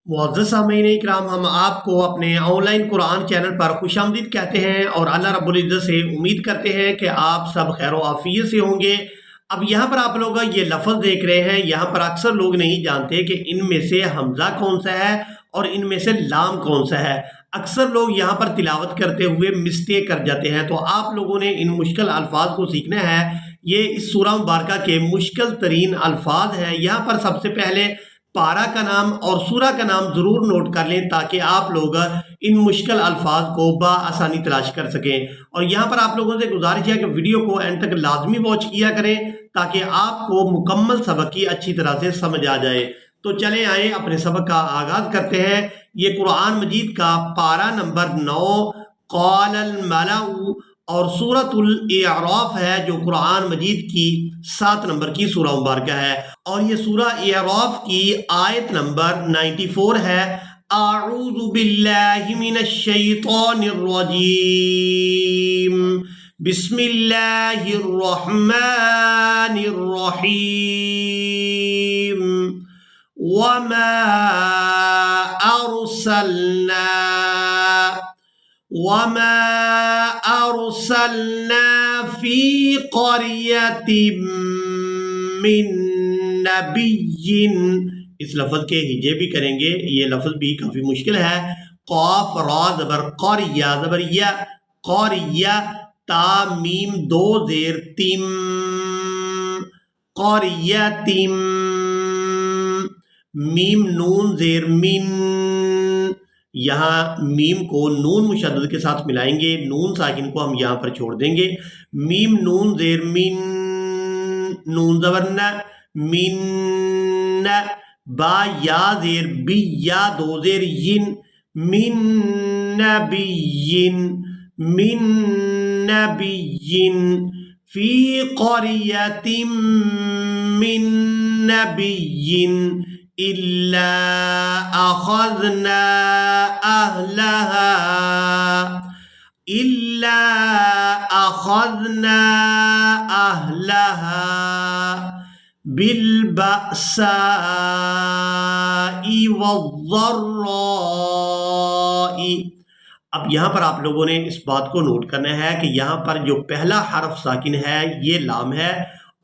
معزز سامعین اکرام، ہم آپ کو اپنے آن لائن قرآن چینل پر خوش آمدید کہتے ہیں اور اللہ رب العزت سے امید کرتے ہیں کہ آپ سب خیر و عافیت سے ہوں گے۔ اب یہاں پر آپ لوگ یہ لفظ دیکھ رہے ہیں، یہاں پر اکثر لوگ نہیں جانتے کہ ان میں سے حمزہ کون سا ہے اور ان میں سے لام کون سا ہے۔ اکثر لوگ یہاں پر تلاوت کرتے ہوئے مسٹیک کر جاتے ہیں، تو آپ لوگوں نے ان مشکل الفاظ کو سیکھنا ہے۔ یہ اس سورہ مبارکہ کے مشکل ترین الفاظ ہیں۔ یہاں پر سب سے پہلے پارہ کا نام اور سورہ کا نام ضرور نوٹ کر لیں تاکہ آپ لوگ ان مشکل الفاظ کو بآسانی تلاش کر سکیں۔ اور یہاں پر آپ لوگوں سے گزارش ہے کہ ویڈیو کو اینڈ تک لازمی واچ کیا کریں تاکہ آپ کو مکمل سبق کی اچھی طرح سے سمجھ آ جائے۔ تو چلیں آئیں اپنے سبق کا آغاز کرتے ہیں۔ یہ قرآن مجید کا پارہ نمبر 9 قال الملأ اور سورۃ الاعراف ہے، جو قرآن مجید کی 7 نمبر کی سورہ مبارکہ ہے، اور یہ سورہ اعراف کی آیت نمبر 94 ہے۔ اعوذ باللہ من الشیطان الرجیم، بسم اللہ الرحمن الرحیم، وما أرسلنا في قرية من نبي۔ اس لفظ کے ہجے بھی کریں گے، یہ لفظ بھی کافی مشکل ہے۔ قاف را زبر قریہ زبر یا، قریہ تا میم دو زیر تم، قریہ تم، میم نون زیر من، یہاں میم کو نون مشدد کے ساتھ ملائیں گے، نون ساکن کو ہم یہاں پر چھوڑ دیں گے۔ میم نون زیر من، نون زبر نہ، من نہ، با یا زیر بی، یا دو زیر ین، من نبی، من نبی، فی قریۃ من نبی إلا أخذنا أهلها بالبأساء والضراء۔ اب یہاں پر آپ لوگوں نے اس بات کو نوٹ کرنا ہے کہ یہاں پر جو پہلا حرف ساکن ہے یہ لام ہے،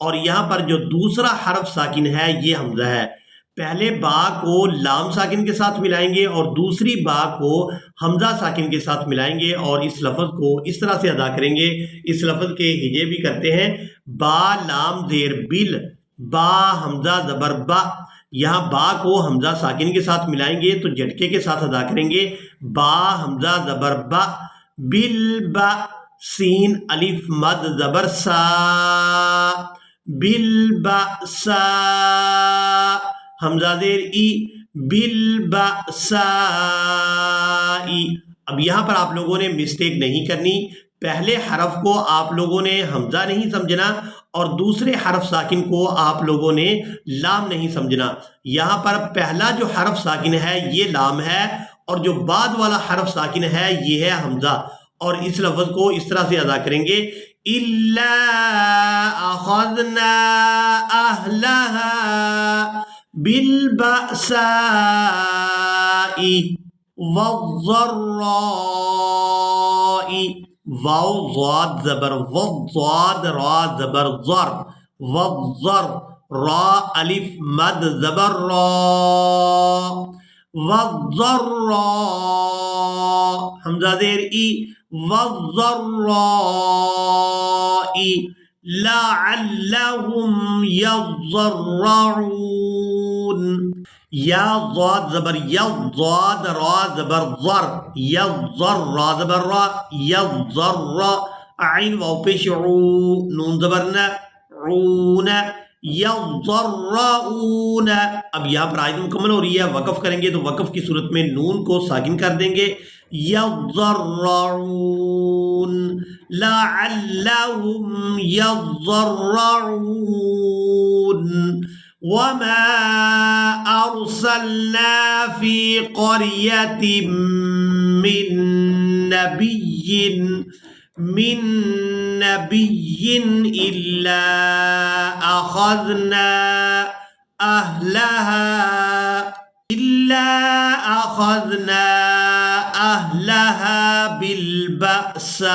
اور یہاں پر جو دوسرا حرف ساکن ہے یہ حمزہ ہے۔ پہلے با کو لام ساکن کے ساتھ ملائیں گے اور دوسری با کو حمزہ ساکن کے ساتھ ملائیں گے، اور اس لفظ کو اس طرح سے ادا کریں گے۔ اس لفظ کے ہجے بھی کرتے ہیں، با لام زیر بل، با حمزہ زبر با، یہاں با کو حمزہ ساکن کے ساتھ ملائیں گے تو جھٹکے کے ساتھ ادا کریں گے، با حمزہ زبر با، بل با، سین الف مد زبر سا، بل با سا، حمزہ زیر ای، بالبأساء۔ اب یہاں پر آپ لوگوں نے مسٹیک نہیں کرنی، پہلے حرف کو آپ لوگوں نے حمزہ نہیں سمجھنا اور دوسرے حرف ساکن کو آپ لوگوں نے لام نہیں سمجھنا۔ یہاں پر پہلا جو حرف ساکن ہے یہ لام ہے، اور جو بعد والا حرف ساکن ہے یہ ہے حمزہ، اور اس لفظ کو اس طرح سے ادا کریں گے، إِلَّا أَخَذْنَا أَهْلَهَا بالبأساء والضراء۔ واو ضاد زبر وضاد، را زبر ضر، والضر، را الف مد زبر را، والضراء، حمزہ زیر ای، والضراء لعلهم يضرعون۔ یا ضاد زبر یضاد، را زبر ضر، یضر، را زبر را، یضر، عین واو پیش عو، نون زبر نہ، عون، یضرعون۔ اب یہاں پر آیت مکمل ہو رہی ہے، وقف کریں گے تو وقف کی صورت میں نون کو ساکن کر دیں گے، یضرعون، لعلهم يضرعون۔ وما أرسلنا في قرية من نبي إلا أخذنا فَأَخَذْنَا أَهْلَهَا بِالْبَأْسَاءِ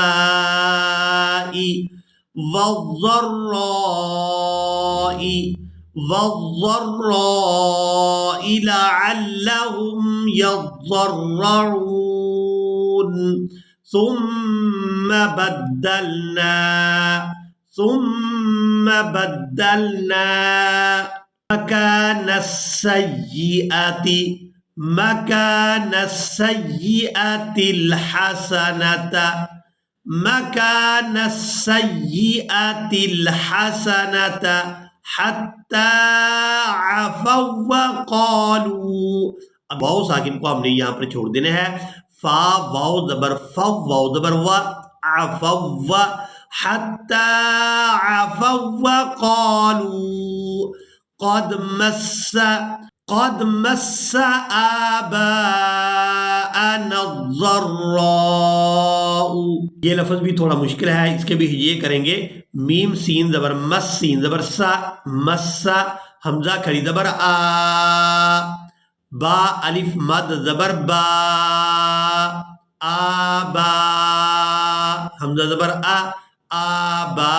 وَالضَّرَّاءِ لَعَلَّهُمْ يَضَّرَّعُونَ ثُمَّ بَدَّلْنَا مَكَانَ السَّيِّئَةِ الْحَسَنَةَ حَتَّى عَفَوْا وَقَالُوا. اب واو ساکن کو ہم نے یہاں پر چھوڑ دینا ہے. فا واو زبر فو واو زبر و عفو حتى عفوا وقالوا قد مس آباءنا الضراء. یہ لفظ بھی تھوڑا مشکل ہے، اس کے بھی یہ کریں گے. میم سین زبر مس سین زبر سا مسا حمزہ کھڑی زبر آ با الف مد زبر با آبا حمزہ زبر آبا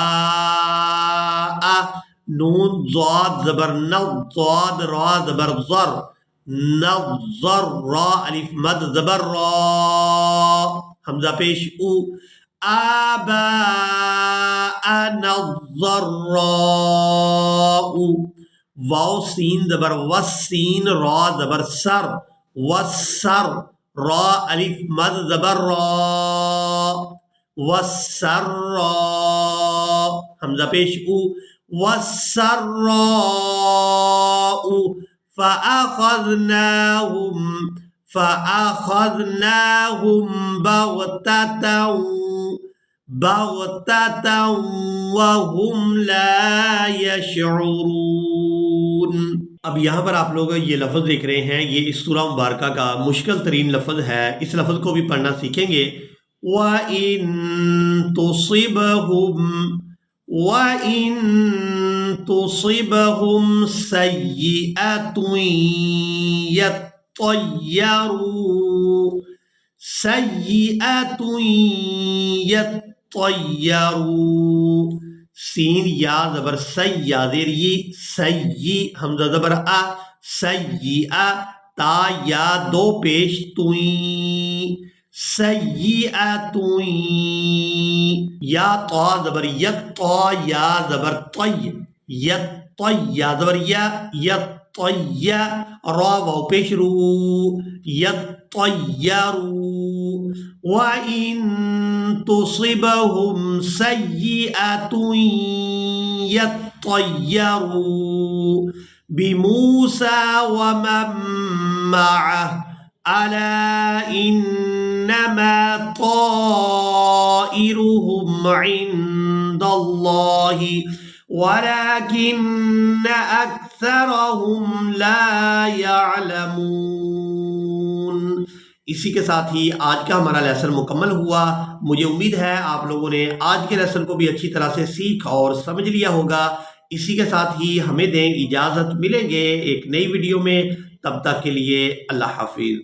نون ضاد زبر نضاد را زبر ضر نظر را الف مد زبر را حمزہ پیش او آباءنا الضراء. واو سین زبر وسین را زبر سر وسر را الف مد زبر را والسراء حمزہ پیش او والسراء فأخذناهم بغتة وهم لا يشعرون. اب یہاں پر آپ لوگ یہ لفظ دیکھ رہے ہیں، یہ اس سورہ مبارکہ کا مشکل ترین لفظ ہے. اس لفظ کو بھی پڑھنا سیکھیں گے. وَإِن تُصِبْهُمْ سَيِّئَةٌ يَطَّيَّرُوا سین یا زبر سی یا زیر ی سی حمزہ زبر ا سیئہ تا یا دو پیش توئیں سیئۃ یا طا زبر یک طا یا زبر طی یک یا زبر یا یطی را واو پیش رو یطیروا. وَإِن تُصِبْهُمْ سَيِّئَةٌ يَطَّيَّرُوا بِمُوسَى وَمَن مَّعَهُ أَلَا إِنَّمَا طَائِرُهُمْ عِندَ اللَّهِ وَلَكِنَّ أَكْثَرَهُمْ لَا يَعْلَمُونَ. اسی کے ساتھ ہی آج کا ہمارا لیسن مکمل ہوا. مجھے امید ہے آپ لوگوں نے آج کے لیسن کو بھی اچھی طرح سے سیکھ اور سمجھ لیا ہوگا. اسی کے ساتھ ہی ہمیں دیں اجازت، ملیں گے ایک نئی ویڈیو میں. تب تک کے لیے اللہ حافظ.